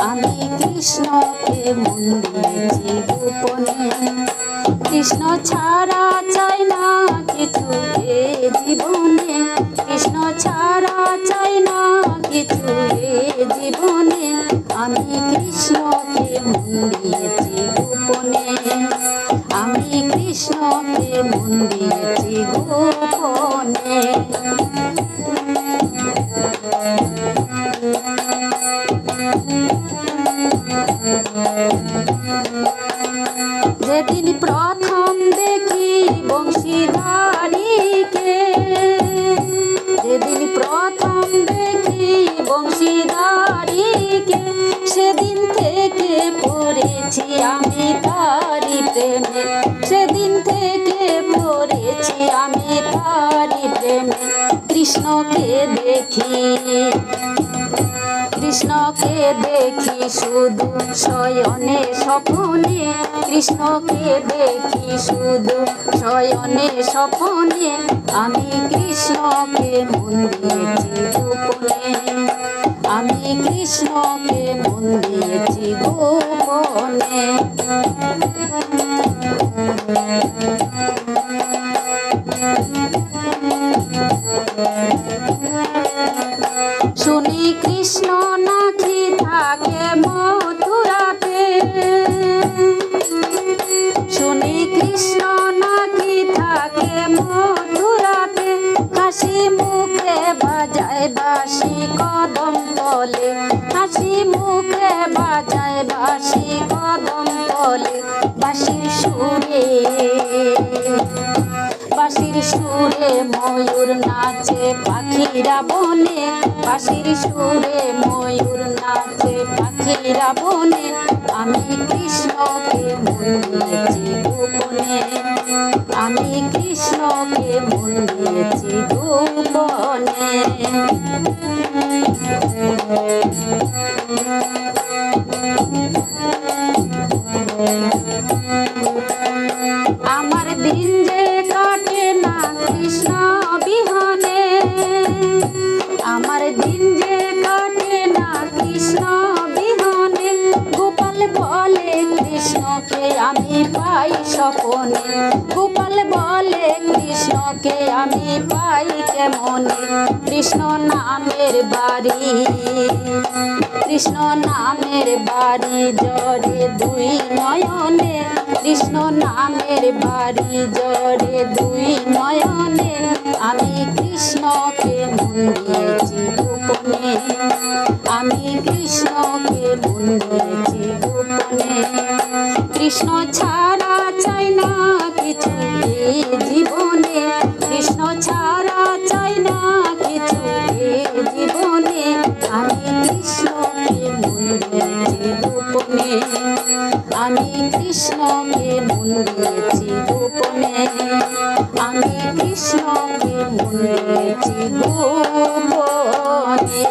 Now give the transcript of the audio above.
আমি কৃষ্ণকে মন দিয়েছি গোপনে। কৃষ্ণ ছাড়া চাই না কিছু এ জীবনে, কৃষ্ণ ছাড়া চাই না কিছু এ জীবনে। আমি কৃষ্ণকে মন দিয়েছি গোপনে, আমি কৃষ্ণকে মন দিয়েছি গোপনে। যেদিন প্রথম দেখি বংশীধারীকে, যেদিন প্রথম দেখি বংশীধারীকে, সেদিন থেকে পড়েছি আমি তারি প্রেমে, সেদিন থেকে পড়েছি আমি তারি প্রেমে। কৃষ্ণকে দেখি, কৃষ্ণকে দেখি শুধু শয়নে স্বপনে, কৃষ্ণকে দেখি শুধু শয়নে স্বপনে। আমি কৃষ্ণকে মন দিয়েছি গোপনে, আমি কৃষ্ণকে মন দিয়েছি গোপনে। শুনি কৃষ্ণ নাকি থাকে মথুরাতে, শুনি কৃষ্ণ নাকি থাকে মথুরাতে। হাসি মুখে বাজায় বাঁশি কদম তলে, হাসি মুখে বাজায় বাঁশি কদম তলে। বাঁশির সুরে, বাঁশির সুরে ময়ূর নাচে পাখিরা বনে, বাঁশির সুরে ময়ূর নাচে পাখিরা বনে। আমি কৃষ্ণকে মন দিয়েছি গোপনে, আমি কৃষ্ণকে মন দিয়েছি গোপনে। আমার দিন যে কাটে না কৃষ্ণ বিহনে, আমার দিন যে কাটে না কৃষ্ণ বিহনে। গোপাল বলে কৃষ্ণকে আমি পাই স্বপনে, গোপাল বলে কৃষ্ণকে আমি পাই কেমনে। কৃষ্ণ নামের বাড়ি, কৃষ্ণ নামের বাড়ি জরে দুই নয়নে, কৃষ্ণ নামের বাড়ি জরে দুই নয়নে। আমি কৃষ্ণকে মন দিয়েছি গোপনে, আমি কৃষ্ণকে মন দিয়েছি গোপনে। কৃষ্ণ ছাড়া চাই না কিছু এই জীবনে, কৃষ্ণ ছাড়া চাই না কিছু এই জীবনে। আমি কৃষ্ণকে মন দিয়েছি গোপনে, আমি কৃষ্ণকে মন দিয়েছি গোপনে, আমি কৃষ্ণকে মন দিয়েছি গোপনে।